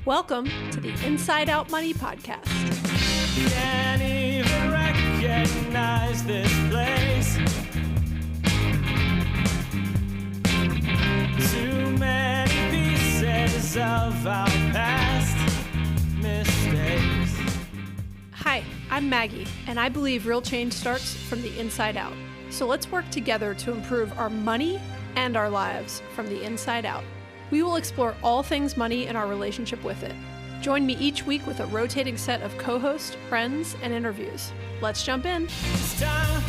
Welcome to the Inside Out Money Podcast. Can't even recognize this place. Too many pieces of our past mistakes. Hi, I'm Maggie, and I believe real change starts from the inside out. So let's work together to improve our money and our lives from the inside out. We will explore all things money and our relationship with it. Join me each week with a rotating set of co-hosts, friends, and interviews. Let's jump in. It's time,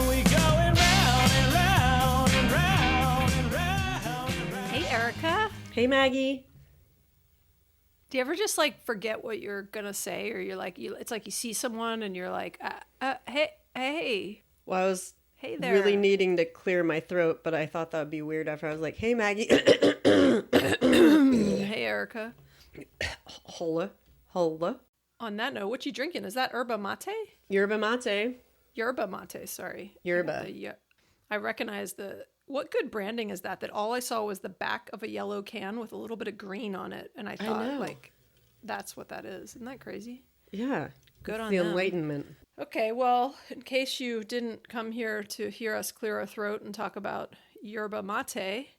we going round and round and round and round and round. Hey, Erica. Hey, Maggie. Do you ever just forget what you're gonna say, or you're it's like you see someone and you're like, hey. Well, I was Hey there. really needing to clear my throat, but I thought that would be weird after I was like, hey, Maggie. Hey, Erica. Hola. On that note, what you drinking? Is that yerba mate? Yerba mate. Yerba mate, sorry. Yerba. I recognize what good branding is that all I saw was the back of a yellow can with a little bit of green on it. And I thought, that's what that is. Isn't that crazy? Yeah. Good on the them. enlightenment. Okay, well, in case you didn't come here to hear us clear our throat and talk about yerba mate,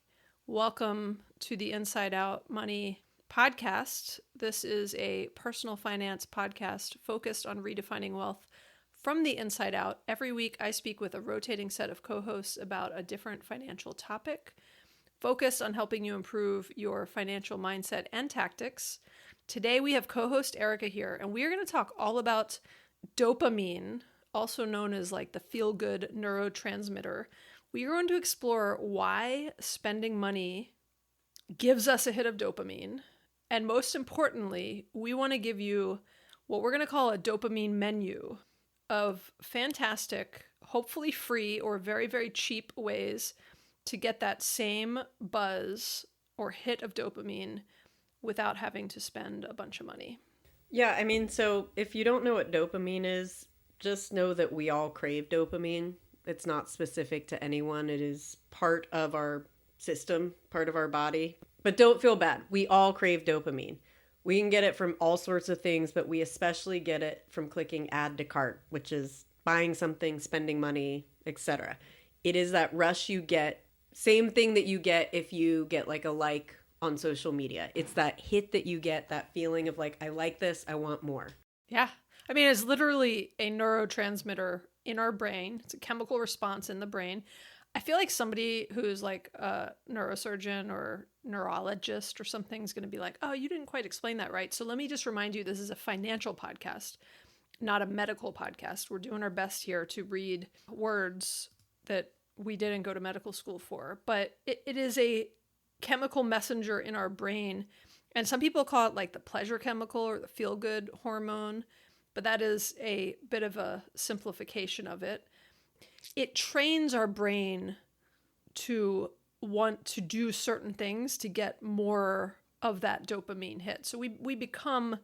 welcome to the Inside Out Money Podcast. This is a personal finance podcast focused on redefining wealth from the inside out. Every week, I speak with a rotating set of co-hosts about a different financial topic, focused on helping you improve your financial mindset and tactics. Today, we have co-host Erica here, and we are going to talk all about dopamine, also known as the feel-good neurotransmitter. We are going to explore why spending money gives us a hit of dopamine. And most importantly, we want to give you what we're going to call a dopamine menu of fantastic, hopefully free or very, very cheap ways to get that same buzz or hit of dopamine without having to spend a bunch of money. Yeah, I mean, so if you don't know what dopamine is, just know that we all crave dopamine. It's not specific to anyone. It is part of our system, part of our body. But don't feel bad. We all crave dopamine. We can get it from all sorts of things, but we especially get it from clicking add to cart, which is buying something, spending money, etc. It is that rush you get, same thing that you get if you get a like on social media. It's that hit that you get, that feeling of I like this, I want more. Yeah. I mean, it's literally a neurotransmitter in our brain. It's a chemical response in the brain. I feel like somebody who's a neurosurgeon or neurologist or something is going to be like, oh, you didn't quite explain that right. So let me just remind you, this is a financial podcast, not a medical podcast. We're doing our best here to read words that we didn't go to medical school for, but it is a chemical messenger in our brain. And some people call it the pleasure chemical or the feel-good hormone, but that is a bit of a simplification of it. It trains our brain to want to do certain things to get more of that dopamine hit. So we become,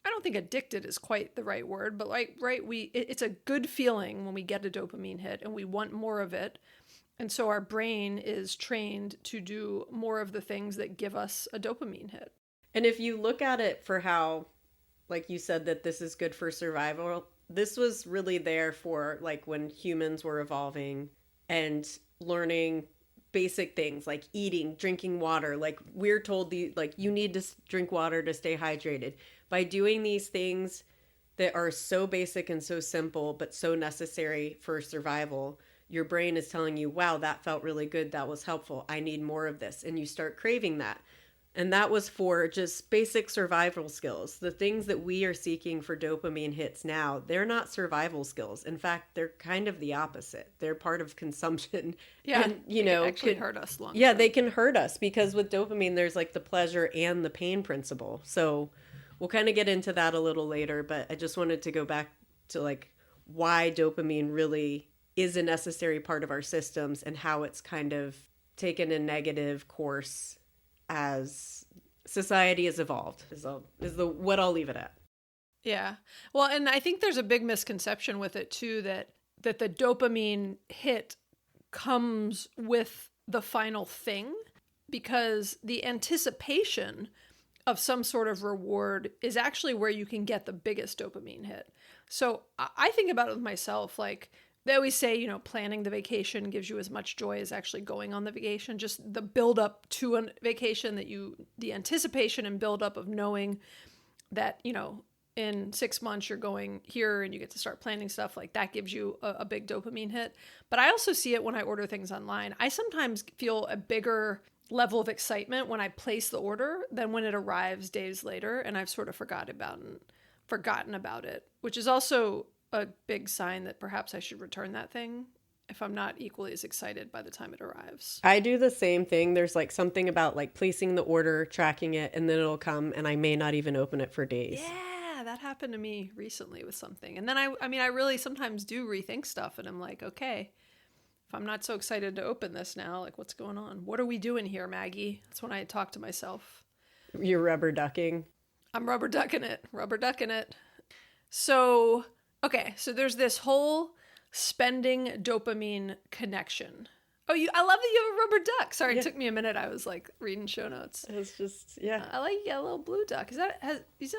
I don't think addicted is quite the right word, but it's a good feeling when we get a dopamine hit and we want more of it. And so our brain is trained to do more of the things that give us a dopamine hit. And if you look at it for how, you said that this is good for survival, this was really there for when humans were evolving and learning basic things like eating, drinking water. We're told you need to drink water to stay hydrated. By doing these things that are so basic and so simple, but so necessary for survival, your brain is telling you, wow, that felt really good. That was helpful. I need more of this. And you start craving that. And that was for just basic survival skills. The things that we are seeking for dopamine hits now, they're not survival skills. In fact, they're kind of the opposite. They're part of consumption. Yeah, and, they actually hurt us long Yeah, term. they can hurt us because with dopamine, there's the pleasure and the pain principle. So we'll kind of get into that a little later. But I just wanted to go back to why dopamine really is a necessary part of our systems and how it's kind of taken a negative course as society has evolved is what I'll leave it at. Yeah. Well, and I think there's a big misconception with it too, that the dopamine hit comes with the final thing. because the anticipation of some sort of reward is actually where you can get the biggest dopamine hit. So I think about it with myself, like they always say, you know, planning the vacation gives you as much joy as actually going on the vacation. Just the build up to a vacation, the anticipation and build up of knowing that, you know, in 6 months you're going here and you get to start planning stuff, like that gives you a big dopamine hit. But I also see it when I order things online. I sometimes feel a bigger level of excitement when I place the order than when it arrives days later and I've sort of forgotten about it, which is also a big sign that perhaps I should return that thing if I'm not equally as excited by the time it arrives. I do the same thing. There's like something about like placing the order, tracking it, and then it'll come and I may not even open it for days. Yeah, that happened to me recently with something. And then I mean, I really sometimes do rethink stuff and I'm like, okay, if I'm not so excited to open this now, like what's going on? What are we doing here, Maggie? That's when I talk to myself. You're rubber ducking. I'm rubber ducking it. So, okay, so there's this whole spending dopamine connection. Oh, I love that you have a rubber duck. Sorry, Yeah. It took me a minute. I was like reading show notes. It's just, yeah. I like a little blue duck. Is that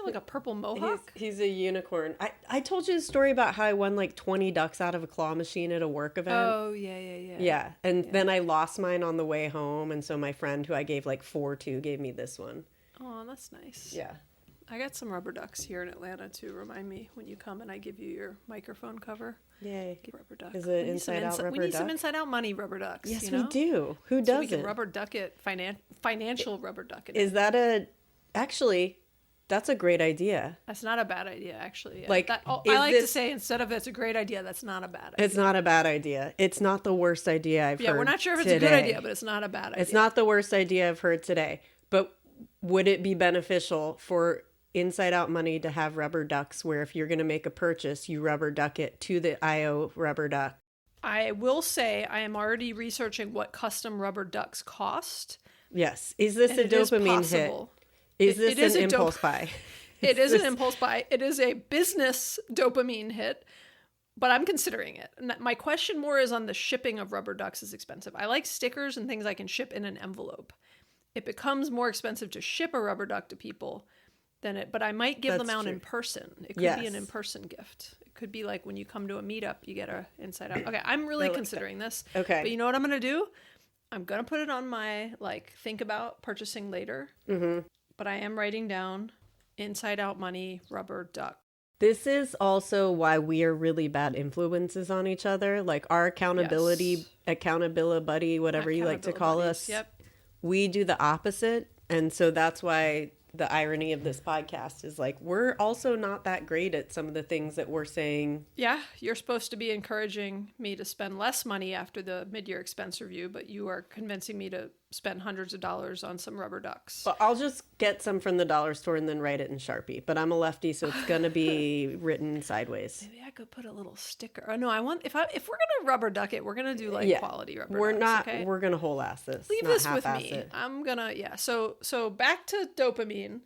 like a purple mohawk? He's a unicorn. I told you a story about how I won like 20 ducks out of a claw machine at a work event. Oh, yeah. Yeah. And then I lost mine on the way home. And so my friend who I gave like 4 to gave me this one. Oh, that's nice. Yeah. I got some rubber ducks here in Atlanta to remind me when you come and I give you your microphone cover. Yay. Get rubber duck. Is it inside out rubber duck? We need some inside out money rubber ducks. Yes, you know? we do. Who So doesn't? we can rubber duck it, financial rubber duck it. Is that actually, that's a great idea. That's not a bad idea, actually. Like, I is like to this- say instead of it's a great idea, that's not a bad idea. It's not a bad idea. It's not the worst idea I've heard Yeah, we're not sure if it's today. a good idea, but it's not a bad idea. It's not the worst idea I've heard today. But would it be beneficial for Inside Out Money to have rubber ducks where if you're going to make a purchase, you rubber duck it to the IO rubber duck? I will say I am already researching what custom rubber ducks cost. Yes. Is this and a it is dopamine hit? possible. Is It this is an a impulse buy? It is an impulse buy. It is a business dopamine hit, but I'm considering it. And my question more is on the shipping of rubber ducks is expensive. I like stickers and things I can ship in an envelope. It becomes more expensive to ship a rubber duck to people than it, but I might give them That's out true. in person. It could be Yes. an in-person gift. It could be like when you come to a meetup, you get a inside out. Okay, I'm really considering this. Okay. But you know what I'm going to do? I'm going to put it on my, like, think about purchasing later. Mm-hmm. But I am writing down Inside Out Money rubber duck. This is also why we are really bad influences on each other. Like our accountability buddy, whatever you like to call us. Yep. We do the opposite. And so that's why the irony of this podcast is like, we're also not that great at some of the things that we're saying. Yeah, you're supposed to be encouraging me to spend less money after the mid-year expense review, but you are convincing me to spend hundreds of dollars on some rubber ducks. But I'll just get some from the dollar store and then write it in Sharpie. But I'm a lefty, so it's going to be written sideways. Maybe I could put a little sticker. Oh no, if we're gonna rubber duck it, we're gonna do like quality rubber. We're ducks, not. Okay? We're gonna whole ass this. Leave not this with half-ass me. it. I'm gonna So back to dopamine.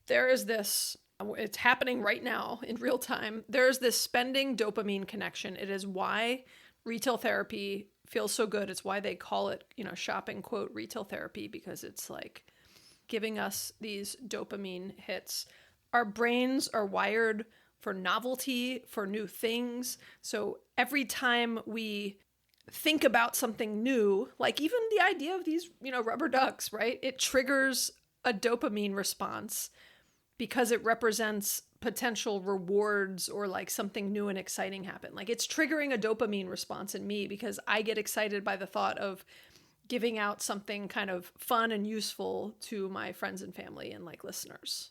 There is this. It's happening right now in real time. There is this spending dopamine connection. It is why retail therapy feels so good. It's why they call it, shopping quote retail therapy, because it's like giving us these dopamine hits. Our brains are wired for novelty, for new things. So every time we think about something new, like even the idea of these, rubber ducks, right? It triggers a dopamine response because it represents potential rewards or like something new and exciting happen. Like it's triggering a dopamine response in me because I get excited by the thought of giving out something kind of fun and useful to my friends and family and like listeners.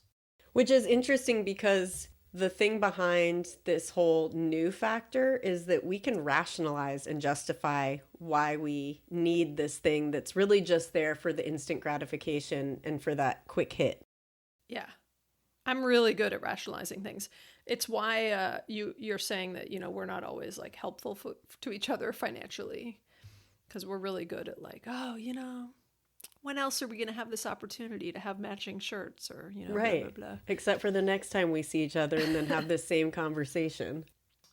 Which is interesting because the thing behind this whole new factor is that we can rationalize and justify why we need this thing that's really just there for the instant gratification and for that quick hit. Yeah. I'm really good at rationalizing things. It's why you're saying that, we're not always like helpful to each other financially, because we're really good at like, when else are we going to have this opportunity to have matching shirts or, right. blah, blah, blah. Except for the next time we see each other and then have this same conversation.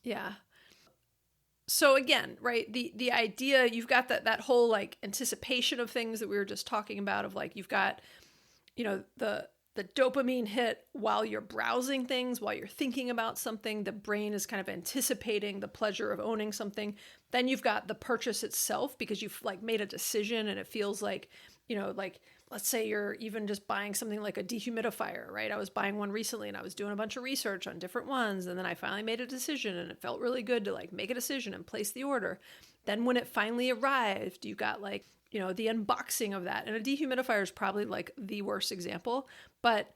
Yeah. So again, right, the idea, you've got that whole like anticipation of things that we were just talking about, of like you've got, the dopamine hit while you're browsing things, while you're thinking about something. The brain is kind of anticipating the pleasure of owning something. Then you've got the purchase itself, because you've like made a decision and it feels like, like let's say you're even just buying something like a dehumidifier, right? I was buying one recently and I was doing a bunch of research on different ones. And then I finally made a decision and it felt really good to like make a decision and place the order. Then when it finally arrived, you got like, the unboxing of that. And a dehumidifier is probably like the worst example, but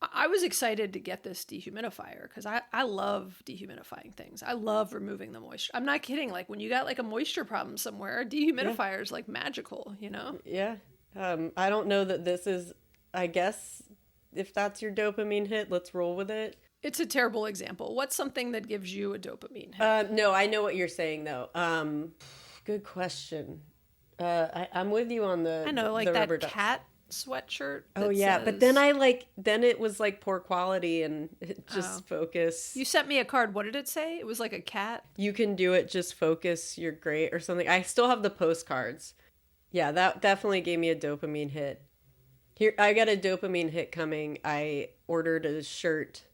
I was excited to get this dehumidifier because I love dehumidifying things. I love removing the moisture. I'm not kidding. Like when you got like a moisture problem somewhere, a dehumidifier is like magical, Yeah. I don't know that this is, I guess, if that's your dopamine hit, let's roll with it. It's a terrible example. What's something that gives you a dopamine hit? No, I know what you're saying though. Good question. I'm with you on the I know, like the that rubber duck. cat sweatshirt. Oh that yeah, says- but then it was like poor quality and it just focus. You sent me a card. What did it say? It was like a cat. You can do it, just focus, you're great or something. I still have the postcards. Yeah, that definitely gave me a dopamine hit. Here, I got a dopamine hit coming. I ordered a shirt.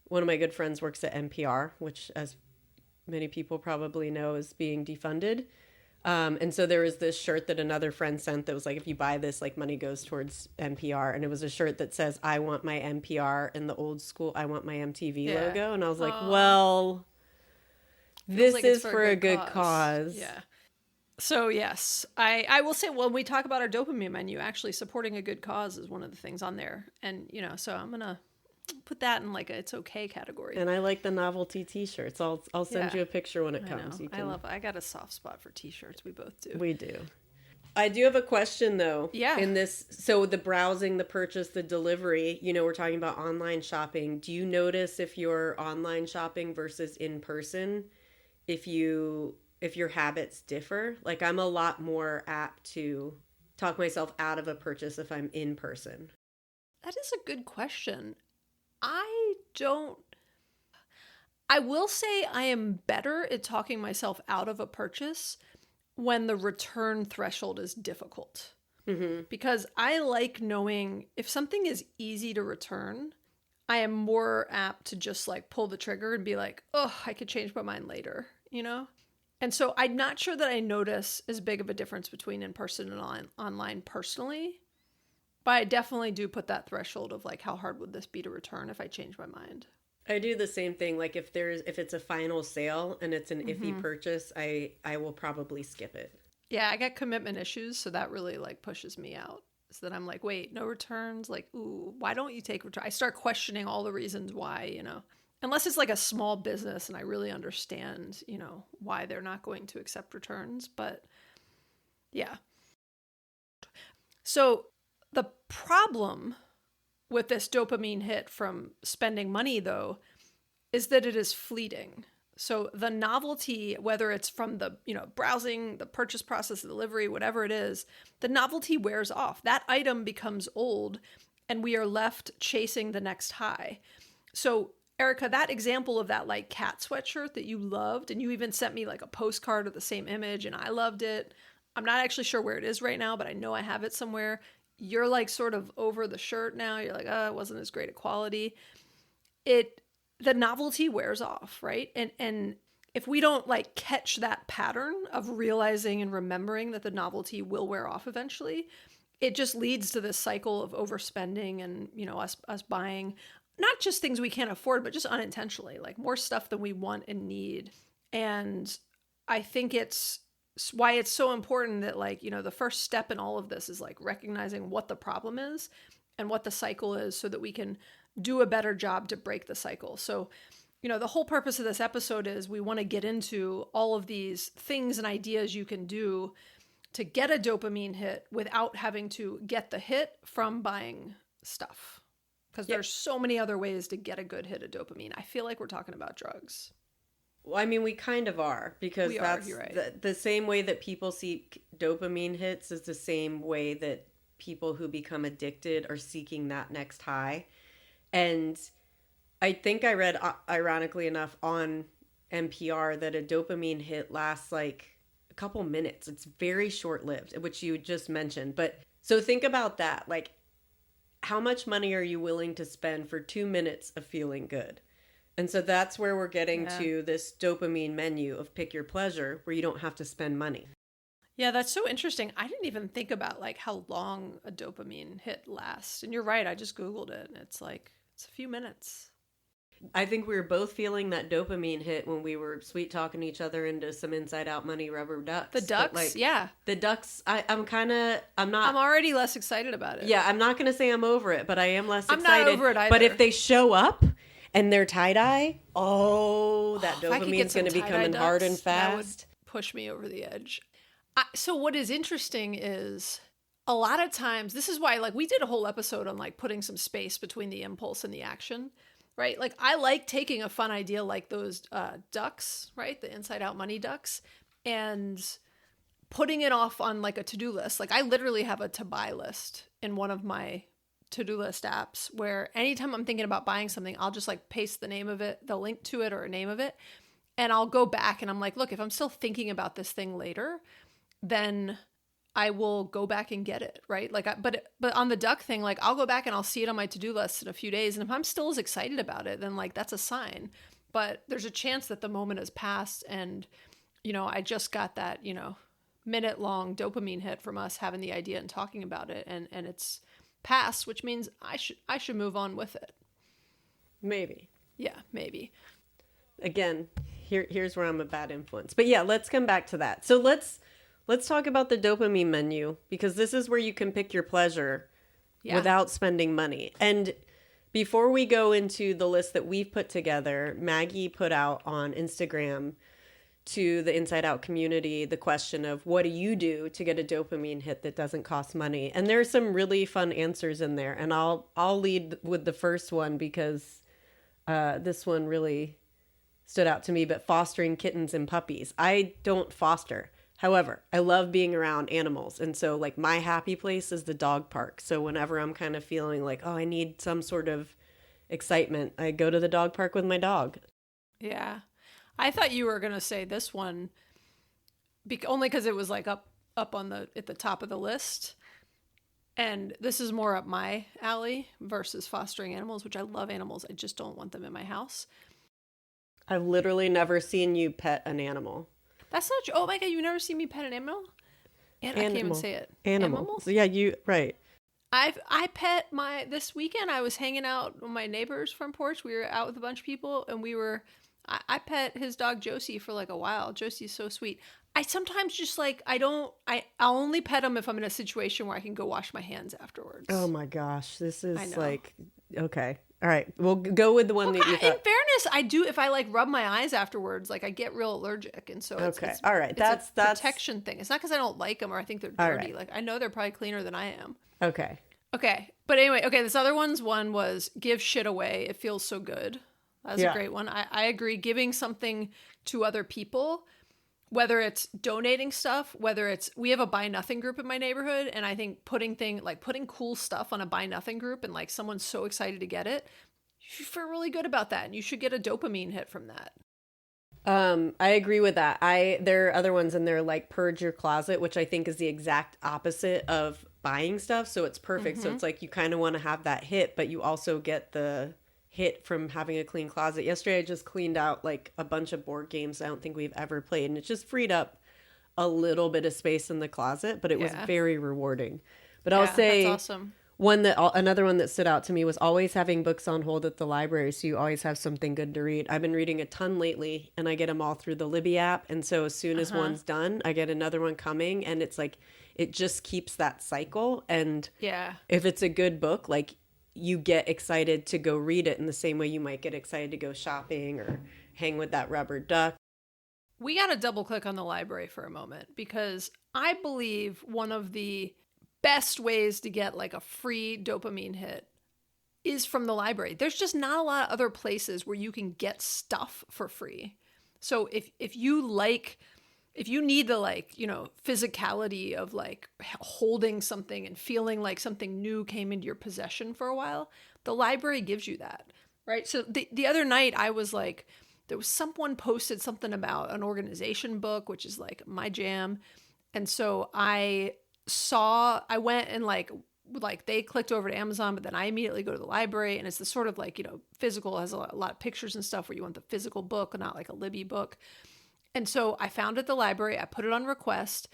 One of my good friends works at NPR, which, as many people probably know, is being defunded. And so there was this shirt that another friend sent that was like, if you buy this, like money goes towards NPR. And it was a shirt that says, I want my NPR, in the old school, I want my MTV logo. And I was like, well, this like it's is for a good cause. Yeah. So yes, I will say, when we talk about our dopamine menu, actually supporting a good cause is one of the things on there. And, so I'm going to put that in like a it's okay category. And I like the novelty t-shirts. I'll send you a picture when it comes. I love it. I got a soft spot for t-shirts. We both do. We do. I do have a question though. Yeah. In this, so the browsing, the purchase, the delivery, we're talking about online shopping. Do you notice if you're online shopping versus in person, if your habits differ? Like I'm a lot more apt to talk myself out of a purchase if I'm in person. That is a good question. I will say I am better at talking myself out of a purchase when the return threshold is difficult. Mm-hmm. Because I like knowing if something is easy to return, I am more apt to just like pull the trigger and be like, oh, I could change my mind later, And so I'm not sure that I notice as big of a difference between in person and online personally. But I definitely do put that threshold of like, how hard would this be to return if I change my mind? I do the same thing. Like if it's a final sale and it's an iffy purchase, I will probably skip it. Yeah, I got commitment issues, so that really like pushes me out. So that I'm like, wait, no returns? Like, ooh, why don't you take return? I start questioning all the reasons why, Unless it's like a small business and I really understand, why they're not going to accept returns. But yeah. So the problem with this dopamine hit from spending money, though, is that it is fleeting. So the novelty, whether it's from the, browsing, the purchase process, the delivery, whatever it is, the novelty wears off. That item becomes old and we are left chasing the next high. So Erica, that example of that like cat sweatshirt that you loved, and you even sent me like a postcard of the same image and I loved it. I'm not actually sure where it is right now, but I know I have it somewhere. You're like sort of over the shirt now. You're like, it wasn't as great a quality. The novelty wears off, right? And if we don't like catch that pattern of realizing and remembering that the novelty will wear off eventually, it just leads to this cycle of overspending and, us buying not just things we can't afford, but just unintentionally, like more stuff than we want and need. And I think it's why it's so important that like, the first step in all of this is like recognizing what the problem is and what the cycle is so that we can do a better job to break the cycle. So, the whole purpose of this episode is we want to get into all of these things and ideas you can do to get a dopamine hit without having to get the hit from buying stuff. Because there's so many other ways to get a good hit of dopamine. I feel like we're talking about drugs. Well, I mean, we kind of are, because that's right. the same way that people seek dopamine hits is the same way that people who become addicted are seeking that next high. And I think I read, ironically enough, on NPR that a dopamine hit lasts like a couple minutes. It's very short lived, which you just mentioned. But so think about that. Like, how much money are you willing to spend for 2 minutes of feeling good? And so that's where we're getting to this dopamine menu of pick your pleasure, where you don't have to spend money. Yeah, that's so interesting. I didn't even think about like how long a dopamine hit lasts. And you're right, I just Googled it and it's like, it's a few minutes. I think we were both feeling that dopamine hit when we were sweet talking each other into some inside out money rubber ducks. The ducks, like, yeah. The ducks, I'm not. I'm already less excited about it. Yeah, I'm not going to say I'm over it, but I am less excited. I'm not over it either. But if they show up and they're tie-dye, that if I could get dopamine's going to some be tie-dye coming hard and ducks, that would fast. push me over the edge. So what is interesting is a lot of times, this is why like we did a whole episode on like putting some space between the impulse and the action, right? Like I like taking a fun idea like those ducks, right? The inside out money ducks, and putting it off on like a to-do list. Like I literally have a to buy list in one of my to-do list apps where anytime I'm thinking about buying something, I'll just like paste the name of it, the link to it or a name of it. And I'll go back and I'm like, look, if I'm still thinking about this thing later, then I will go back and get it, right? Like, but on the duck thing, like I'll go back and I'll see it on my to-do list in a few days. And if I'm still as excited about it, then like that's a sign. But there's a chance that the moment has passed and, I just got that, minute-long dopamine hit from us having the idea and talking about it, and it's passed, which means I should move on with it. Maybe. Yeah, maybe. Again, here's where I'm a bad influence. But yeah, let's come back to that. So let's talk about the dopamine menu, because this is where you can pick your pleasure without spending money. And before we go into the list that we've put together, Maggie put out on Instagram to the Inside Out community the question of, what do you do to get a dopamine hit that doesn't cost money? And there's some really fun answers in there. And I'll lead with the first one because this one really stood out to me. But fostering kittens and puppies. I don't foster. However, I love being around animals. And so like my happy place is the dog park. So whenever I'm kind of feeling like, I need some sort of excitement, I go to the dog park with my dog. Yeah. I thought you were going to say this one only because it was like up at the top of the list. And this is more up my alley versus fostering animals, which I love animals. I just don't want them in my house. I've literally never seen you pet an animal. That's not true. Oh my God, you've never seen me pet an animal? I can't even say it. Animals? Yeah, right. I pet this weekend I was hanging out on my neighbor's front porch. We were out with a bunch of people and I pet his dog Josie for like a while. Josie's so sweet. I sometimes just like, I'll only pet him if I'm in a situation where I can go wash my hands afterwards. Oh my gosh. This is like, okay. All right. We'll go with the one that you thought. In fairness, I do, if I like rub my eyes afterwards, like I get real allergic. And so it's all right. That's a protection thing. It's not because I don't like them or I think they're dirty. Right. Like I know they're probably cleaner than I am. Okay. But anyway, this other one was give shit away. It feels so good. That's a great one. I agree. Giving something to other people, whether it's donating stuff, we have a buy nothing group in my neighborhood. And I think putting cool stuff on a buy nothing group and like someone's so excited to get it, you feel really good about that. And you should get a dopamine hit from that. I agree with that. There are other ones in there like purge your closet, which I think is the exact opposite of buying stuff. So it's perfect. Mm-hmm. So it's like you kind of want to have that hit, but you also get the hit from having a clean closet. Yesterday, I just cleaned out like a bunch of board games I don't think we've ever played. And it just freed up a little bit of space in the closet, but it was very rewarding. But I'll say that's awesome. Another one that stood out to me was always having books on hold at the library. So you always have something good to read. I've been reading a ton lately and I get them all through the Libby app. And so as soon as one's done, I get another one coming, and it's like, it just keeps that cycle. And if it's a good book, like you get excited to go read it in the same way you might get excited to go shopping or hang with that rubber duck. We got to double click on the library for a moment, because I believe one of the best ways to get like a free dopamine hit is from the library. There's just not a lot of other places where you can get stuff for free. So if you need the like, physicality of like holding something and feeling like something new came into your possession for a while, the library gives you that, right? So the other night I was like there was someone posted something about an organization book, which is like my jam. And so I went and like they clicked over to Amazon, but then I immediately go to the library, and it's the sort of like, physical, has a lot of pictures and stuff where you want the physical book, not like a Libby book. And so I found it at the library, I put it on request.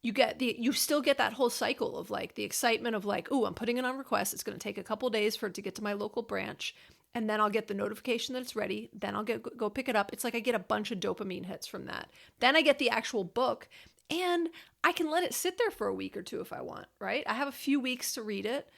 You still get that whole cycle of like the excitement of like, oh, I'm putting it on request. It's going to take a couple days for it to get to my local branch. And then I'll get the notification that it's ready. Then I'll go pick it up. It's like I get a bunch of dopamine hits from that. Then I get the actual book, and I can let it sit there for a week or two if I want, right? I have a few weeks to read it.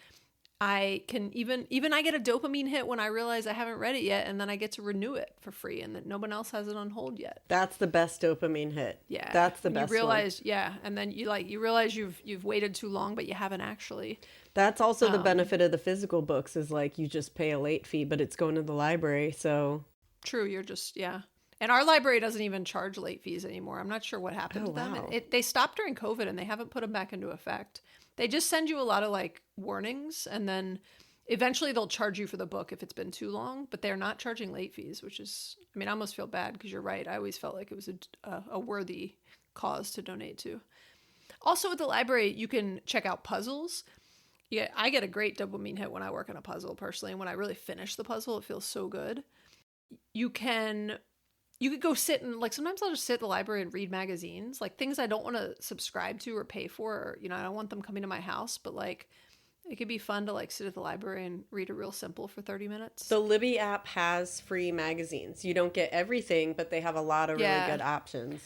I can even I get a dopamine hit when I realize I haven't read it yet, and then I get to renew it for free, and that no one else has it on hold yet. That's the best dopamine hit. Yeah. That's the best You realize, one. yeah, and then you realize you've waited too long, but you haven't actually. That's also the benefit of the physical books is like you just pay a late fee, but it's going to the library, so. True, you're just, yeah. And our library doesn't even charge late fees anymore. I'm not sure what happened to them. Wow. They stopped during COVID, and they haven't put them back into effect. They just send you a lot of like warnings, and then eventually they'll charge you for the book if it's been too long, but they're not charging late fees, which is, I mean, I almost feel bad because you're right. I always felt like it was a worthy cause to donate to. Also at the library, you can check out puzzles. Yeah, I get a great dopamine hit when I work on a puzzle personally. And when I really finish the puzzle, it feels so good. You could go sit and like, sometimes I'll just sit at the library and read magazines, like things I don't want to subscribe to or pay for, or, I don't want them coming to my house, but like it could be fun to like sit at the library and read a real simple for 30 minutes. The Libby app has free magazines. You don't get everything, but they have a lot of really good options.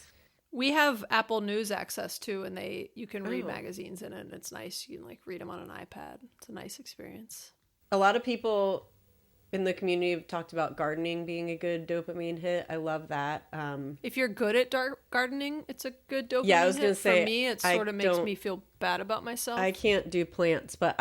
We have Apple News access too, and you can read magazines in it, and it's nice. You can like read them on an iPad. It's a nice experience. A lot of people in the community have talked about gardening being a good dopamine hit. I love that. If you're good at gardening, it's a good dopamine hit. Yeah, I was going to say, for me, it sort of makes me feel bad about myself. I can't do plants, but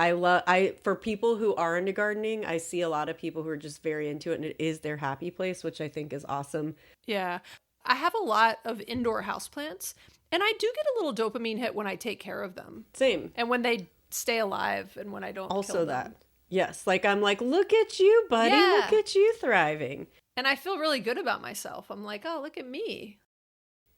for people who are into gardening, I see a lot of people who are just very into it, and it is their happy place, which I think is awesome. Yeah. I have a lot of indoor houseplants, and I do get a little dopamine hit when I take care of them. Same. And when they stay alive, and when I don't also kill that. them. Yes. Like, I'm like, look at you, buddy. Yeah. Look at you thriving. And I feel really good about myself. I'm like, oh, look at me.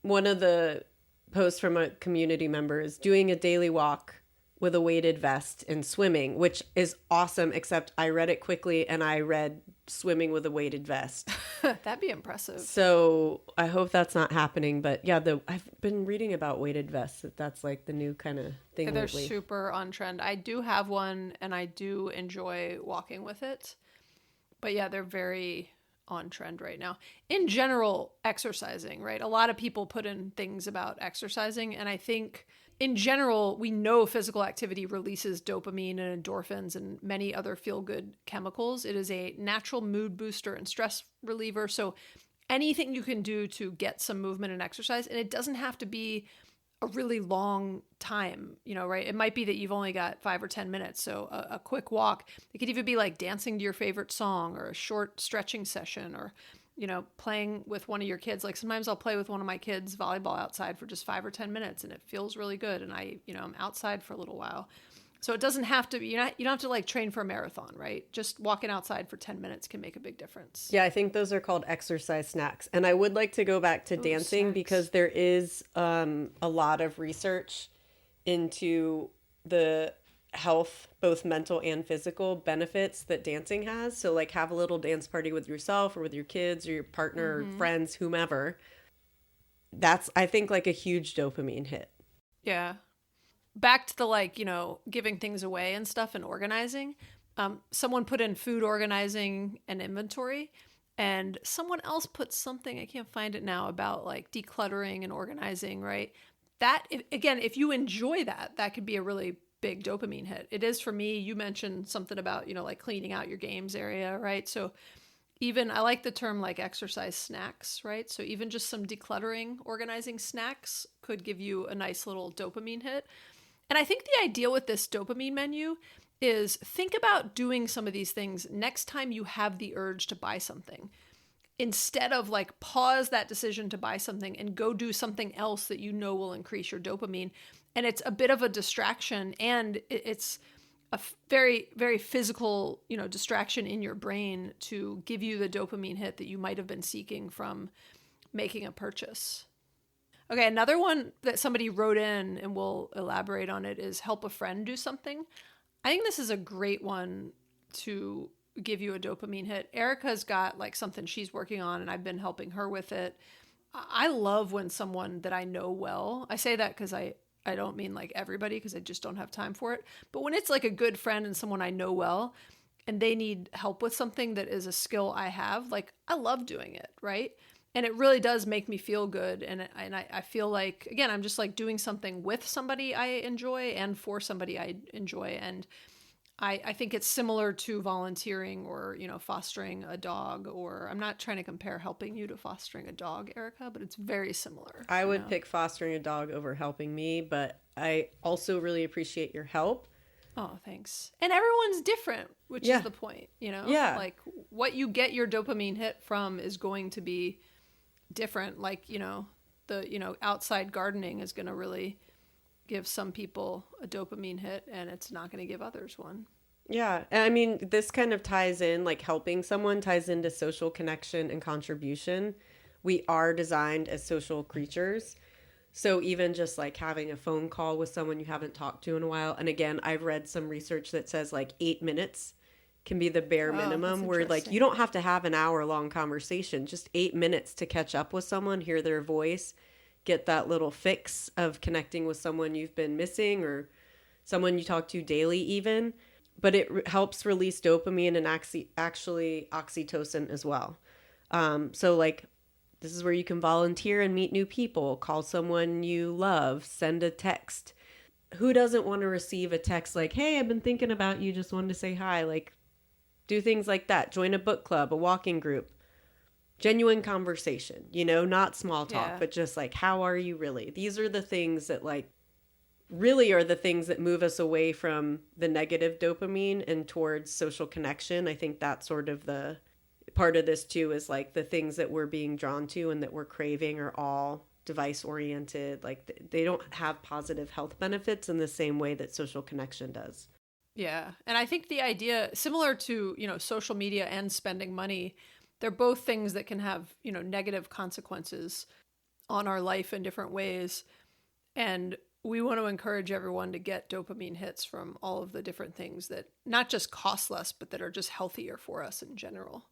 One of the posts from a community member is doing a daily walk with a weighted vest and swimming, which is awesome, except I read it quickly and I read swimming with a weighted vest. That'd be impressive. So I hope that's not happening. But yeah, I've been reading about weighted vests. That's like the new kind of thing They're lately. super on trend. I do have one, and I do enjoy walking with it. But yeah, they're very on trend right now. In general, exercising, right? A lot of people put in things about exercising, and I think in general, we know physical activity releases dopamine and endorphins and many other feel-good chemicals. It is a natural mood booster and stress reliever. So anything you can do to get some movement and exercise, and it doesn't have to be a really long time, right? It might be that you've only got 5 or 10 minutes. So a quick walk. It could even be like dancing to your favorite song, or a short stretching session, or playing with one of your kids. Like sometimes I'll play with one of my kids volleyball outside for just 5 or 10 minutes, and it feels really good. And I'm outside for a little while. So it doesn't have to be, you don't have to like train for a marathon, right? Just walking outside for 10 minutes can make a big difference. Yeah, I think those are called exercise snacks. And I would like to go back to dancing, because there is a lot of research into the health, both mental and physical benefits that dancing has. So like have a little dance party with yourself or with your kids or your partner or friends, whomever. That's, I think, like a huge dopamine hit. Yeah. Back to the giving things away and stuff and organizing. Someone put in food organizing and inventory, and someone else put something, I can't find it now, about like decluttering and organizing, right? That, again, if you enjoy that could be a really big dopamine hit. It is for me. You mentioned something about, like cleaning out your games area, right? So even, I like the term like exercise snacks, right? So even just some decluttering, organizing snacks could give you a nice little dopamine hit. And I think the idea with this dopamine menu is think about doing some of these things next time you have the urge to buy something. Instead of like pause that decision to buy something and go do something else that will increase your dopamine. And it's a bit of a distraction, and it's very, very physical, distraction in your brain to give you the dopamine hit that you might have been seeking from making a purchase. Okay, another one that somebody wrote in, and we'll elaborate on it, is help a friend do something. I think this is a great one to give you a dopamine hit. Erica's got like something she's working on, and I've been helping her with it. I love when someone that I know well, I say that because I don't mean like everybody, because I just don't have time for it. But when it's like a good friend and someone I know well, and they need help with something that is a skill I have, like I love doing it, right? And it really does make me feel good. And I feel like, again, I'm just like doing something with somebody I enjoy and for somebody I enjoy. And I think it's similar to volunteering or, fostering a dog, or I'm not trying to compare helping you to fostering a dog, Erica, but it's very similar. I would pick fostering a dog over helping me, but I also really appreciate your help. Oh, thanks. And everyone's different, which is the point, Yeah. Like what you get your dopamine hit from is going to be different. Like, the, outside gardening is going to really give some people a dopamine hit, and it's not going to give others one. Yeah. And I mean, this kind of ties in, like helping someone ties into social connection and contribution. We are designed as social creatures. So even just like having a phone call with someone you haven't talked to in a while. And again, I've read some research that says like 8 minutes can be the bare minimum, where like you don't have to have an hour-long conversation, just 8 minutes to catch up with someone, hear their voice, get that little fix of connecting with someone you've been missing or someone you talk to daily even. But it helps release dopamine and actually oxytocin as well. So like this is where you can volunteer and meet new people, call someone you love, send a text. Who doesn't want to receive a text like, hey, I've been thinking about you, just wanted to say hi. Like, do things like that. Join a book club, a walking group. Genuine conversation, not small talk, but just like, how are you really? These are the things that like really are the things that move us away from the negative dopamine and towards social connection. I think that's sort of the part of this too, is like the things that we're being drawn to and that we're craving are all device oriented. Like they don't have positive health benefits in the same way that social connection does. Yeah. And I think the idea, similar to, social media and spending money, they're both things that can have, negative consequences on our life in different ways. And we want to encourage everyone to get dopamine hits from all of the different things that not just cost less, but that are just healthier for us in general.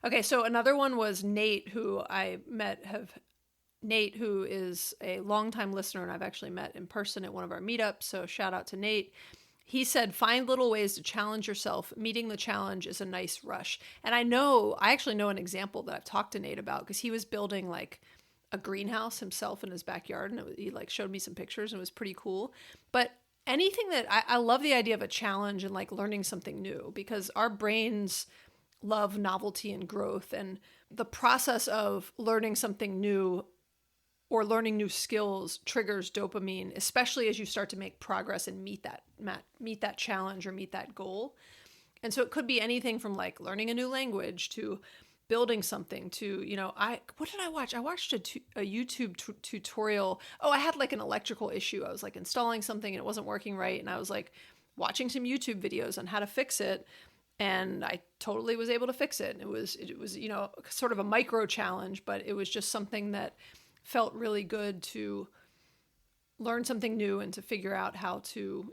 Okay, so another one was Nate, who I met. Nate, who is a longtime listener, and I've actually met in person at one of our meetups. So shout out to Nate. He said, find little ways to challenge yourself. Meeting the challenge is a nice rush. And I actually know an example that I've talked to Nate about, because he was building like a greenhouse himself in his backyard, and he like showed me some pictures, and it was pretty cool. But anything that I love the idea of a challenge and like learning something new, because our brains love novelty and growth, and the process of learning something new or learning new skills triggers dopamine, especially as you start to make progress and meet that challenge or meet that goal. And so it could be anything from like learning a new language to building something to, what did I watch? I watched a YouTube tutorial. Oh, I had like an electrical issue. I was like installing something and it wasn't working right. And I was like watching some YouTube videos on how to fix it. And I totally was able to fix it. It was, sort of a micro challenge, but it was just something that felt really good to learn something new and to figure out how to,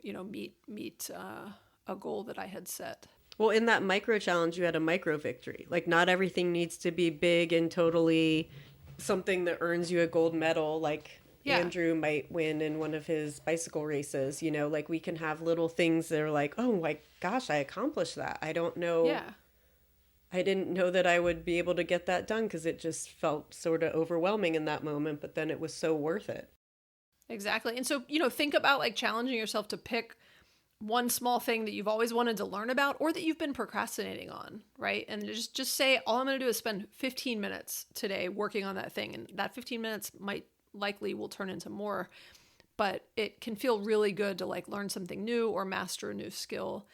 meet a goal that I had set. Well, in that micro challenge, you had a micro victory. Like not everything needs to be big and totally something that earns you a gold medal. Like Andrew might win in one of his bicycle races, like we can have little things that are like, oh my gosh, I accomplished that. I don't know. Yeah. I didn't know that I would be able to get that done because it just felt sort of overwhelming in that moment, but then it was so worth it. Exactly. And so, think about like challenging yourself to pick one small thing that you've always wanted to learn about or that you've been procrastinating on, right? And just say, all I'm going to do is spend 15 minutes today working on that thing. And that 15 minutes likely will turn into more, but it can feel really good to like learn something new or master a new skill.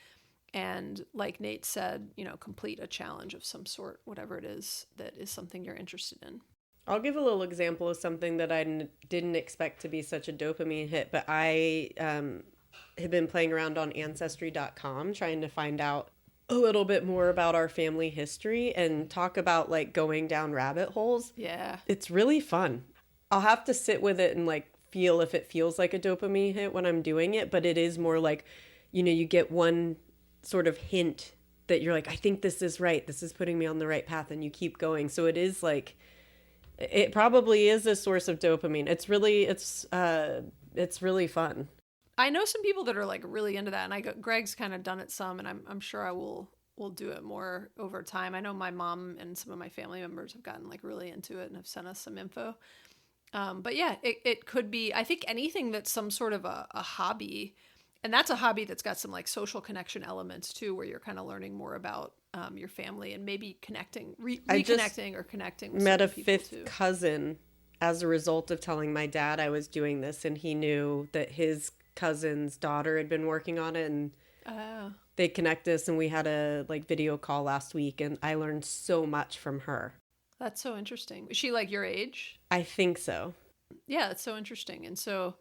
And like Nate said, complete a challenge of some sort, whatever it is that is something you're interested in. I'll give a little example of something that I didn't expect to be such a dopamine hit, but I have been playing around on ancestry.com trying to find out a little bit more about our family history and talk about like going down rabbit holes. Yeah. It's really fun. I'll have to sit with it and like feel if it feels like a dopamine hit when I'm doing it, but it is more like, you get one sort of hint that you're like, I think this is right. This is putting me on the right path, and you keep going. So it is like, it probably is a source of dopamine. It's really fun. I know some people that are like really into that, and Greg's kind of done it some, and I'm sure I will do it more over time. I know my mom and some of my family members have gotten like really into it and have sent us some info. But yeah, it could be, I think anything that's some sort of a hobby, and that's a hobby that's got some like social connection elements too, where you're kind of learning more about your family and maybe reconnecting or connecting with met a people fifth too. cousin as a result of telling my dad I was doing this, and he knew that his cousin's daughter had been working on it, and they connected us, and we had a like video call last week, and I learned so much from her. That's so interesting. Is she like your age? I think so. Yeah, that's so interesting. And so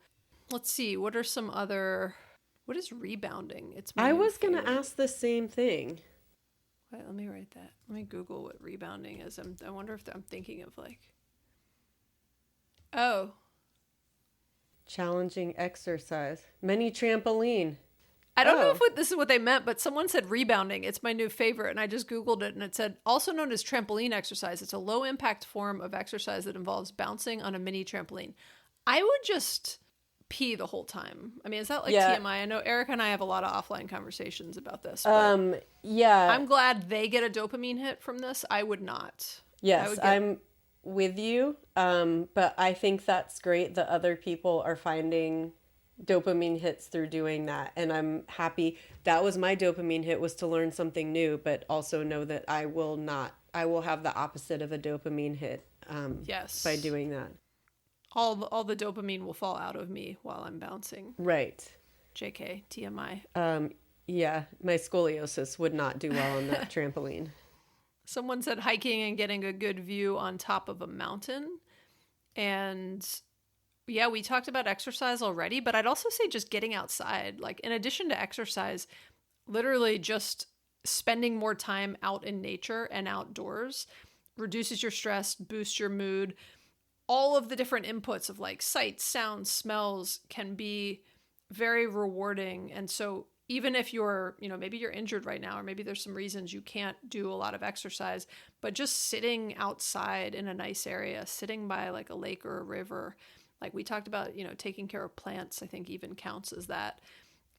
let's see, what is rebounding? I was going to ask the same thing. Wait, let me write that. Let me Google what rebounding is. I wonder if I'm thinking of like, challenging exercise. Mini trampoline. I don't know if this is what they meant, but someone said rebounding. It's my new favorite. And I just Googled it, and it said, also known as trampoline exercise. It's a low impact form of exercise that involves bouncing on a mini trampoline. I would just pee the whole time. I mean, is that like TMI? I know Erica and I have a lot of offline conversations about this. Yeah. I'm glad they get a dopamine hit from this. I would not. Yes, I'm with you. But I think that's great that other people are finding dopamine hits through doing that, and I'm happy. That was my dopamine hit, was to learn something new, but also know that I will have the opposite of a dopamine hit by doing that. All the dopamine will fall out of me while I'm bouncing. Right. JK, TMI. Yeah, my scoliosis would not do well on that trampoline. Someone said hiking and getting a good view on top of a mountain. And yeah, we talked about exercise already, but I'd also say just getting outside. Like, in addition to exercise, literally just spending more time out in nature and outdoors reduces your stress, boosts your mood. All of the different inputs of like sights, sounds, smells can be very rewarding. And so even if you're, maybe you're injured right now, or maybe there's some reasons you can't do a lot of exercise, but just sitting outside in a nice area, sitting by like a lake or a river, like we talked about, taking care of plants, I think even counts as that.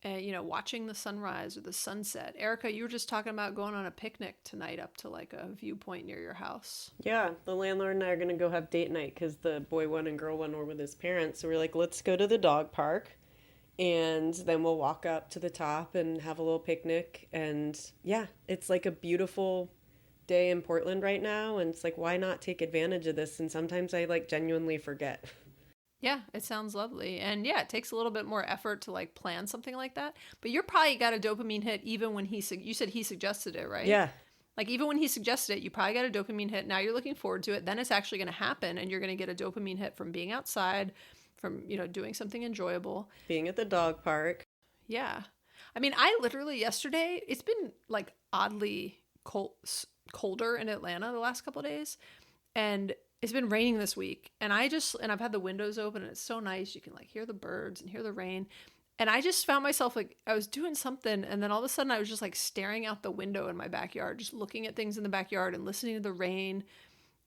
Watching the sunrise or the sunset. Erica, you were just talking about going on a picnic tonight up to like a viewpoint near your house. Yeah, the landlord and I are going to go have date night because the boy one and girl one were with his parents. So we're like, let's go to the dog park, and then we'll walk up to the top and have a little picnic. And yeah, it's like a beautiful day in Portland right now. And it's like, why not take advantage of this? And sometimes I like genuinely forget. Yeah, it sounds lovely. And yeah, it takes a little bit more effort to like plan something like that. But you're probably got a dopamine hit even when you said he suggested it, right? Yeah. Like even when he suggested it, you probably got a dopamine hit. Now you're looking forward to it. Then it's actually going to happen, and you're going to get a dopamine hit from being outside, from, doing something enjoyable. Being at the dog park. Yeah. I mean, I literally yesterday, it's been like oddly colder in Atlanta the last couple of days. And it's been raining this week, and I've had the windows open, and it's so nice. You can like hear the birds and hear the rain. And I just found myself like I was doing something, and then all of a sudden I was just like staring out the window in my backyard, just looking at things in the backyard and listening to the rain.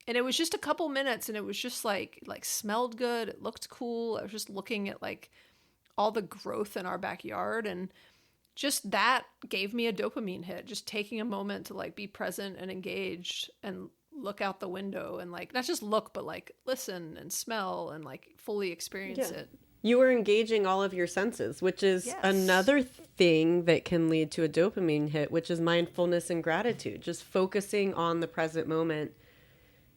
And it was just a couple minutes, and it was just like smelled good. It looked cool. I was just looking at like all the growth in our backyard, and just that gave me a dopamine hit. Just taking a moment to like be present and engaged and look out the window and like not just look, but like listen and smell and like fully experience it. You were engaging all of your senses, which is another thing that can lead to a dopamine hit, which is mindfulness and gratitude. Just focusing on the present moment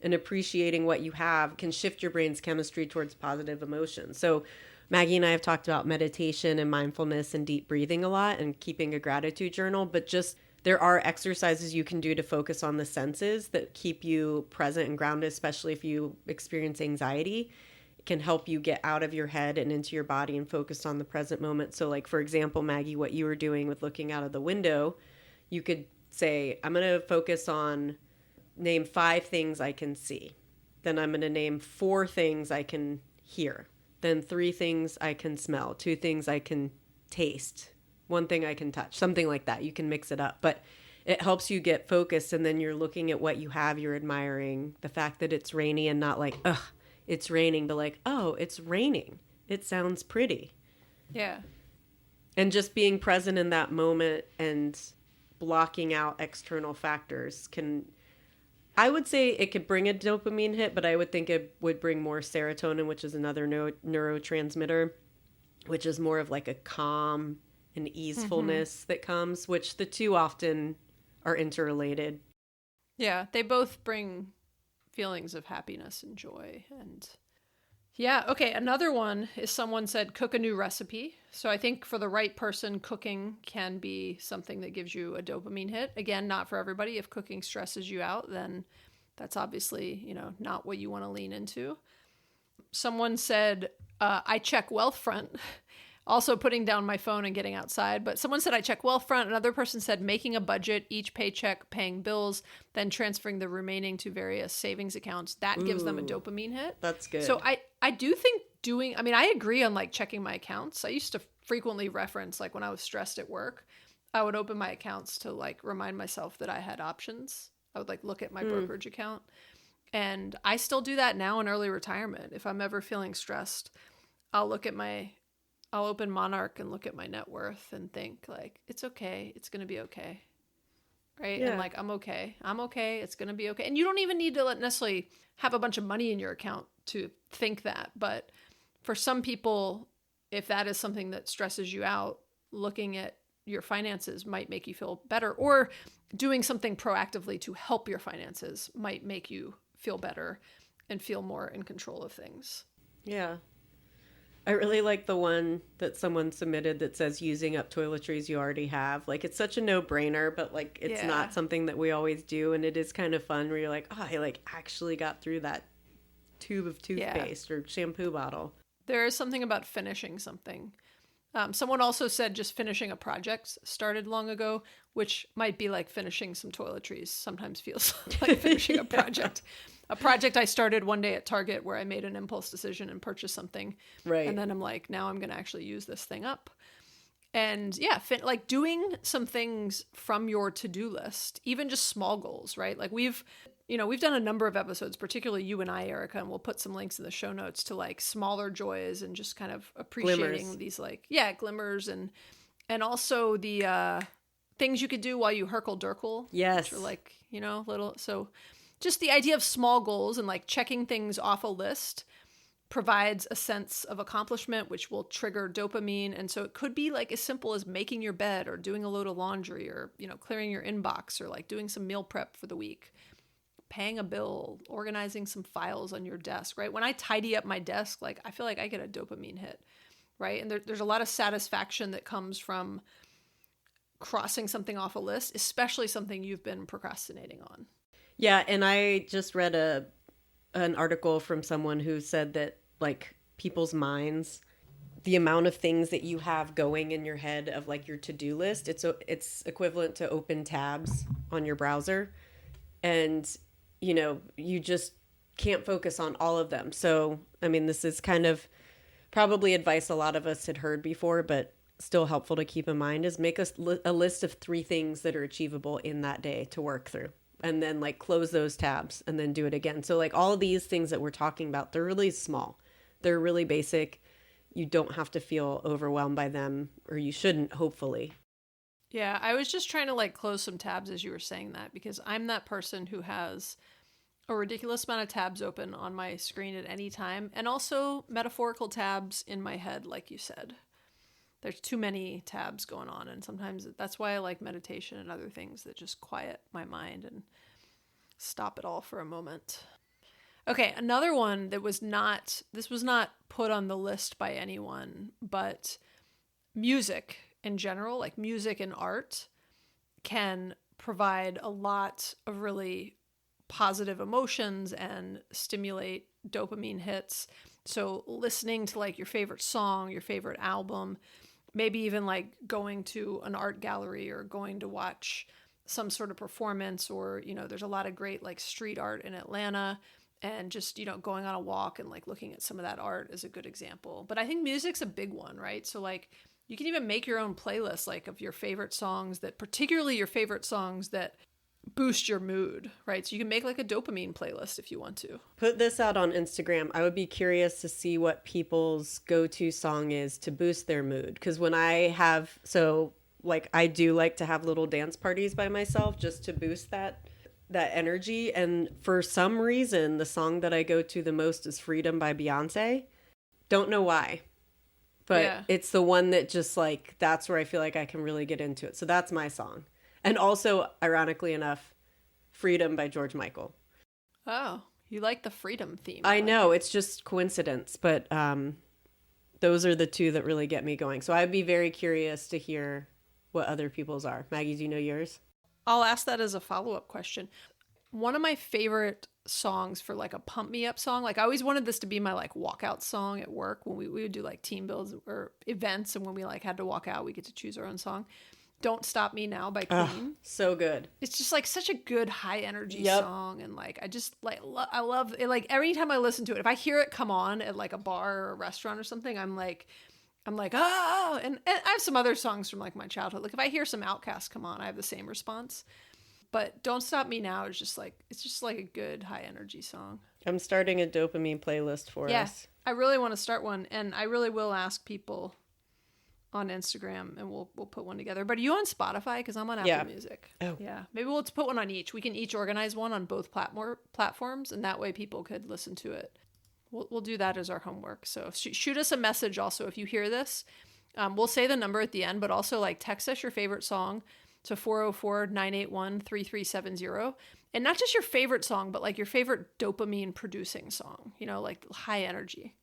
and appreciating what you have can shift your brain's chemistry towards positive emotions. So Maggie and I have talked about meditation and mindfulness and deep breathing a lot, and keeping a gratitude journal, but just there are exercises you can do to focus on the senses that keep you present and grounded, especially if you experience anxiety. can help you get out of your head and into your body and focus on the present moment. So like, for example, Maggie, what you were doing with looking out of the window, you could say, I'm going to focus on name 5 things I can see. Then I'm going to name 4 things I can hear. Then 3 things I can smell, 2 things I can taste, 1 thing I can touch, something like that. You can mix it up, but it helps you get focused. And then you're looking at what you have, you're admiring the fact that it's rainy and not like, ugh, it's raining, but like, oh, it's raining. It sounds pretty. Yeah. And just being present in that moment and blocking out external factors can, I would say it could bring a dopamine hit, but I would think it would bring more serotonin, which is another neurotransmitter, which is more of like a calm and easefulness that comes, which the two often are interrelated. Yeah, they both bring feelings of happiness and joy. And yeah, okay, another one is someone said cook a new recipe. So I think for the right person, cooking can be something that gives you a dopamine hit. Again, not for everybody. If cooking stresses you out, then that's obviously, not what you want to lean into. Someone said, I check Wealthfront. Also putting down my phone and getting outside. But someone said I check Wealthfront. Another person said making a budget, each paycheck, paying bills, then transferring the remaining to various savings accounts. That gives them a dopamine hit. That's good. So I do think I agree on like checking my accounts. I used to frequently reference like when I was stressed at work, I would open my accounts to like remind myself that I had options. I would like look at my brokerage account. And I still do that now in early retirement. If I'm ever feeling stressed, I'll open Monarch and look at my net worth and think like, it's okay. It's going to be okay. Right. Yeah. And like, I'm okay. It's going to be okay. And you don't even need to necessarily have a bunch of money in your account to think that. But for some people, if that is something that stresses you out, looking at your finances might make you feel better, or doing something proactively to help your finances might make you feel better and feel more in control of things. Yeah. I really like the one that someone submitted that says using up toiletries you already have. Like, it's such a no-brainer, but like it's not something that we always do, and it is kind of fun where you're like, oh, I like actually got through that tube of toothpaste or shampoo bottle. There is something about finishing something. Someone also said just finishing a project started long ago, which might be like finishing some toiletries. Sometimes feels like finishing a project. A project I started one day at Target where I made an impulse decision and purchased something. Right. And then I'm like, now I'm going to actually use this thing up. And yeah, like doing some things from your to-do list, even just small goals, right? Like we've done a number of episodes, particularly you and I, Erica, and we'll put some links in the show notes to like smaller joys and just kind of appreciating glimmers. These like, glimmers and also the things you could do while you herkle-durkle. Yes. Which are like, little, so just the idea of small goals and like checking things off a list provides a sense of accomplishment, which will trigger dopamine. And so it could be like as simple as making your bed or doing a load of laundry or, clearing your inbox or like doing some meal prep for the week, paying a bill, organizing some files on your desk, right? When I tidy up my desk, like I feel like I get a dopamine hit, right? And there's a lot of satisfaction that comes from crossing something off a list, especially something you've been procrastinating on. Yeah, and I just read an article from someone who said that like people's minds, the amount of things that you have going in your head of like your to-do list, it's equivalent to open tabs on your browser, and you just can't focus on all of them. So, I mean, this is kind of probably advice a lot of us had heard before, but still helpful to keep in mind, is make a list of 3 things that are achievable in that day to work through. And then like close those tabs and then do it again. So like all of these things that we're talking about, they're really small. They're really basic. You don't have to feel overwhelmed by them, or you shouldn't, hopefully. Yeah, I was just trying to like close some tabs as you were saying that, because I'm that person who has a ridiculous amount of tabs open on my screen at any time, and also metaphorical tabs in my head, like you said. There's too many tabs going on, and sometimes that's why I like meditation and other things that just quiet my mind and stop it all for a moment. Okay, another one that was not put on the list by anyone, but music in general, like music and art, can provide a lot of really positive emotions and stimulate dopamine hits. So listening to like your favorite song, your favorite album, maybe even like going to an art gallery or going to watch some sort of performance, or, you know, there's a lot of great like street art in Atlanta, and just, you know, going on a walk and like looking at some of that art is a good example. But I think music's a big one, right? So like you can even make your own playlist like of your favorite songs, that particularly your favorite songs that boost your mood, right? So you can make like a dopamine playlist if you want to. Put this out on Instagram. I would be curious to see what people's go-to song is to boost their mood. Because when I have, so like I do like to have little dance parties by myself just to boost that energy. And for some reason, the song that I go to the most is Freedom by Beyonce. Don't know why, but it's the one that just like, that's where I feel like I can really get into it. So that's my song. And also, ironically enough, Freedom by George Michael. Oh, you like the freedom theme. I know, it's just coincidence, but those are the two that really get me going. So I'd be very curious to hear what other people's are. Maggie, do you know yours? I'll ask that as a follow-up question. One of my favorite songs for like a pump me up song, like I always wanted this to be my like walkout song at work when we would do like team builds or events, and when we like had to walk out, we get to choose our own song. Don't Stop Me Now by Queen. So good. It's just like such a good high energy song, and like I just like I love it. Like every time I listen to it, if I hear it come on at like a bar or a restaurant or something, I'm like oh, and I have some other songs from like my childhood. Like if I hear some Outkast come on, I have the same response. But Don't Stop Me Now is just like, it's just like a good high energy song. I'm starting a dopamine playlist for us. I really want to start one, and I really will ask people on Instagram, and we'll put one together. But are you on Spotify? Because I'm on Apple Music. Oh. Yeah. Maybe we'll put one on each. We can each organize one on both platforms, and that way people could listen to it. We'll do that as our homework. So shoot us a message also if you hear this. We'll say the number at the end, but also like text us your favorite song to 404-981-3370. And not just your favorite song, but like your favorite dopamine producing song, you know, like high energy.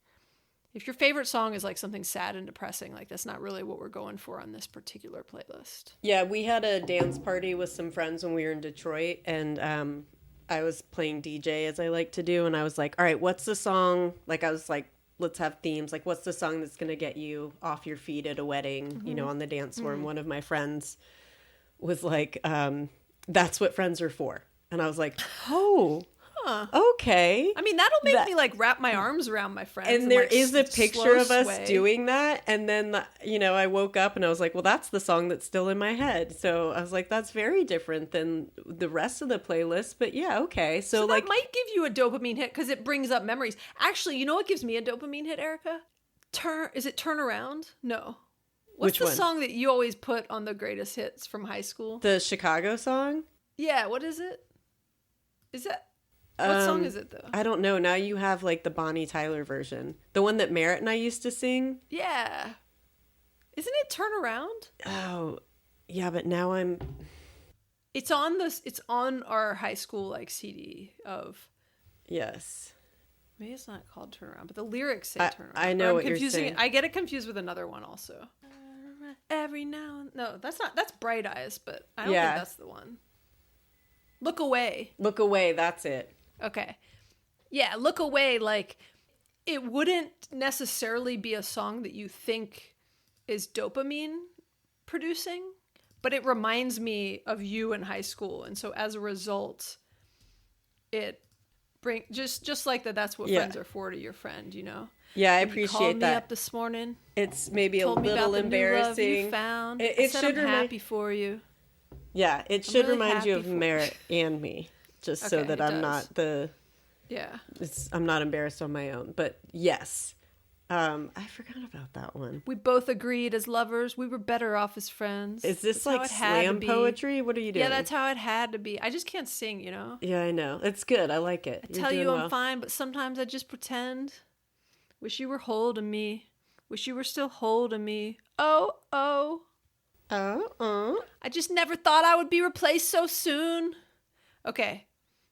If your favorite song is like something sad and depressing, like that's not really what we're going for on this particular playlist. Yeah, we had a dance party with some friends when we were in Detroit, and I was playing DJ as I like to do, and I was like, all right, what's the song? Like I was like, let's have themes. Like what's the song that's going to get you off your feet at a wedding, you know, on the dance floor? And one of my friends was like, that's what friends are for. And I was like, oh, okay. I mean, that'll make me like wrap my arms around my friends. And there like, is a picture of us sway. doing that. And then, you know, I woke up and I was like, well, that's the song that's still in my head. So I was like, that's very different than the rest of the playlist. But yeah, okay. So like, that might give you a dopamine hit because it brings up memories. Actually, you know what gives me a dopamine hit, Erica? Is it Turn Around? No. What's Which one? the song that you always put on the greatest hits from high school? the Chicago song? Yeah, what is it? Is that... What song is it, though? I don't know. Now you have like the Bonnie Tyler version. The one that Merritt and I used to sing. Yeah. Isn't it Turn Around? Oh, yeah, but now I'm... It's on our high school like CD of... Yes. Maybe it's not called Turn Around, but the lyrics say Turn Around. I know what you're confusing saying. I get it confused with another one also. Every now and... No, that's Bright Eyes, but I don't think that's the one. Look Away. Look Away, that's it. Okay. Yeah, Look Away, like, it wouldn't necessarily be a song that you think is dopamine producing, but it reminds me of you in high school. And so as a result, it brings, just like that's what friends are for to your friend, you know? Yeah, I You appreciate called me that. up this morning. It's maybe a Told me about little the new love embarrassing. you found. It I said should I'm happy for you. Yeah, it should really remind you happy of for- Merritt and me, just so Okay, that it I'm does. not Yeah. I'm not embarrassed on my own. But yes, I forgot about that one. We both agreed as lovers we were better off as friends. Is this That's how like it had to slam be. poetry? What are you doing? Yeah, that's how it had to be. I just can't sing, you know? Yeah, I know. It's good. I like it. I tell you I'm fine, but sometimes I just pretend. Wish you were holding me. Wish you were still holding me. Oh, oh. I just never thought I would be replaced so soon. Okay,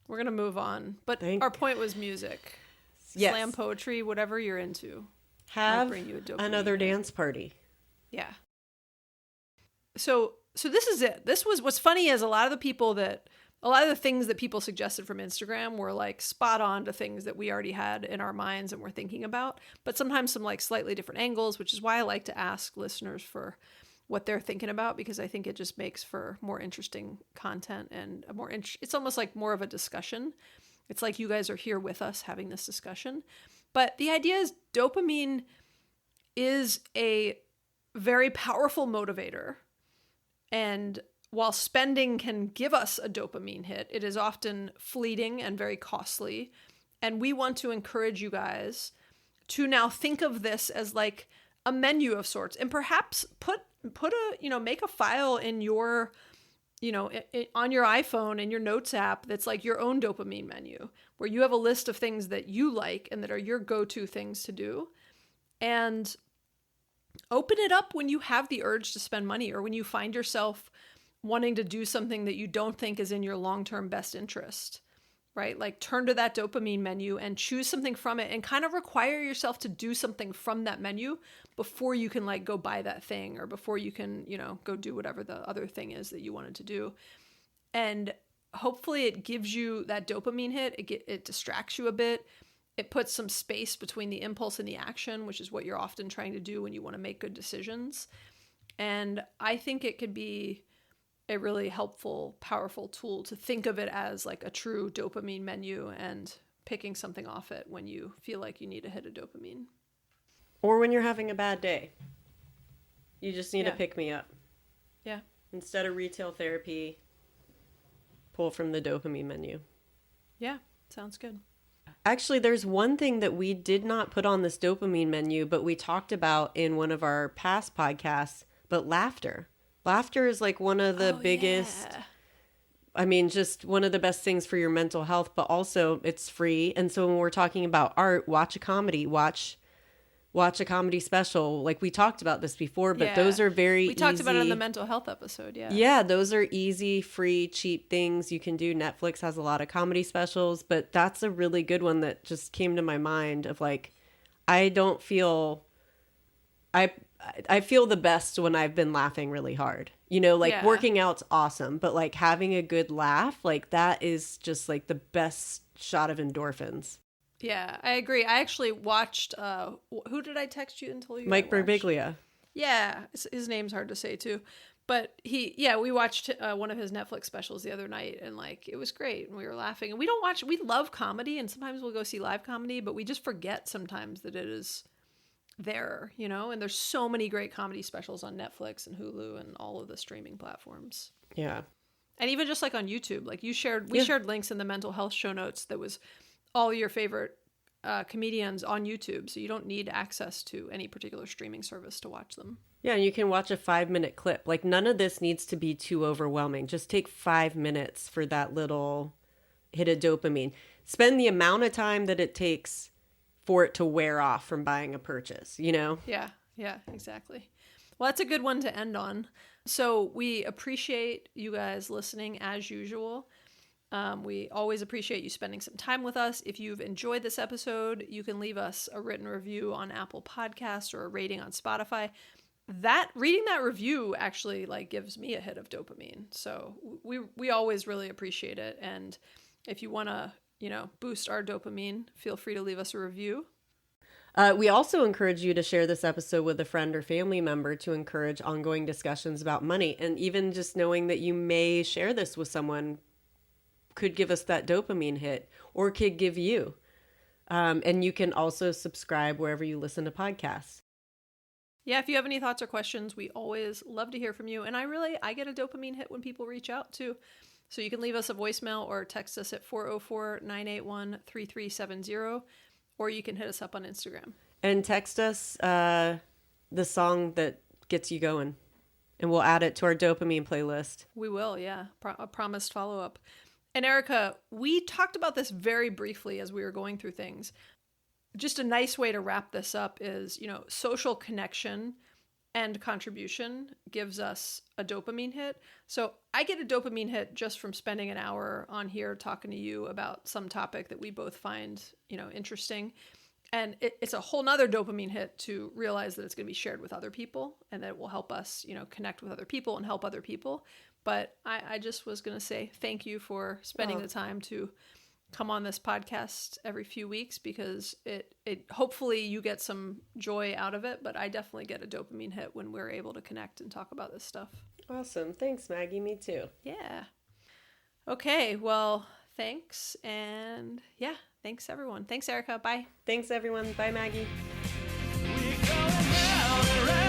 we're going to move on. But our point was music. Yes. Slam poetry, whatever you're into. Have bring you a dopamine another hit. dance party. Yeah. So this is it. This was what's funny is a lot of a lot of the things that people suggested from Instagram were like spot on to things that we already had in our minds and were thinking about, but sometimes some like slightly different angles, which is why I like to ask listeners for what they're thinking about, because I think it just makes for more interesting content and a more it's almost like more of a discussion. It's like you guys are here with us having this discussion. But the idea is dopamine is a very powerful motivator. And while spending can give us a dopamine hit, it is often fleeting and very costly. And we want to encourage you guys to now think of this as like a menu of sorts, and perhaps put a, make a file in your, on your iPhone in your notes app that's like your own dopamine menu, where you have a list of things that you like and that are your go-to things to do. And open it up when you have the urge to spend money, or when you find yourself wanting to do something that you don't think is in your long-term best interest, right? Like turn to that dopamine menu and choose something from it, and kind of require yourself to do something from that menu before you can like go buy that thing, or before you can, go do whatever the other thing is that you wanted to do. And hopefully it gives you that dopamine hit. It distracts you a bit. It puts some space between the impulse and the action, which is what you're often trying to do when you want to make good decisions. And I think it could be a really helpful, powerful tool to think of it as like a true dopamine menu, and picking something off it when you feel like you need to hit a dopamine. Or when you're having a bad day. You just need to pick me up. Yeah. Instead of retail therapy, pull from the dopamine menu. Yeah, sounds good. Actually, there's one thing that we did not put on this dopamine menu, but we talked about in one of our past podcasts, but laughter. Laughter is like one of the biggest, just one of the best things for your mental health, but also it's free. And so when we're talking about art, watch a comedy, watch a comedy special. Like we talked about this before, but those are very We talked about it in the mental health episode, yeah. Yeah, those are easy, free, cheap things you can do. Netflix has a lot of comedy specials, but that's a really good one that just came to my mind of like, I feel the best when I've been laughing really hard. Working out's awesome, but like having a good laugh, like that is just like the best shot of endorphins. Yeah, I agree. I actually watched, who did I text you and tell you? Mike Birbiglia. Yeah, his name's hard to say too. But we watched one of his Netflix specials the other night, and like, it was great. And we were laughing, and we love comedy, and sometimes we'll go see live comedy, but we just forget sometimes that it is there, and there's so many great comedy specials on Netflix and Hulu and all of the streaming platforms. Yeah. And even just like on YouTube, like we shared links in the mental health show notes that was all your favorite comedians on YouTube. So you don't need access to any particular streaming service to watch them. Yeah, and you can watch a 5-minute clip. Like none of this needs to be too overwhelming. Just take 5 minutes for that little hit of dopamine. Spend the amount of time that it takes for it to wear off from buying a purchase, Yeah, exactly. Well, that's a good one to end on. So we appreciate you guys listening as usual. We always appreciate you spending some time with us. If you've enjoyed this episode, you can leave us a written review on Apple Podcasts or a rating on Spotify. Reading that review actually like gives me a hit of dopamine. So we always really appreciate it. And if you want to, boost our dopamine, feel free to leave us a review. We also encourage you to share this episode with a friend or family member to encourage ongoing discussions about money. And even just knowing that you may share this with someone could give us that dopamine hit, or could give you. And you can also subscribe wherever you listen to podcasts. Yeah, if you have any thoughts or questions, we always love to hear from you. And I get a dopamine hit when people reach out too. So you can leave us a voicemail or text us at 404-981-3370, or you can hit us up on Instagram. And text us the song that gets you going, and we'll add it to our dopamine playlist. We will, yeah. A promised follow-up. And Erica, we talked about this very briefly as we were going through things. Just a nice way to wrap this up is, social connection and contribution gives us a dopamine hit. So I get a dopamine hit just from spending an hour on here talking to you about some topic that we both find, interesting. And it's a whole nother dopamine hit to realize that it's going to be shared with other people and that it will help us, connect with other people and help other people. But I just was going to say thank you for spending the time to come on this podcast every few weeks, because it hopefully you get some joy out of it, but I definitely get a dopamine hit when we're able to connect and talk about this stuff. Awesome. Thanks, Maggie. Me too. Yeah. Okay. Well, thanks. And yeah, thanks everyone. Thanks, Erica. Bye. Thanks, everyone. Bye, Maggie. We're going round and round.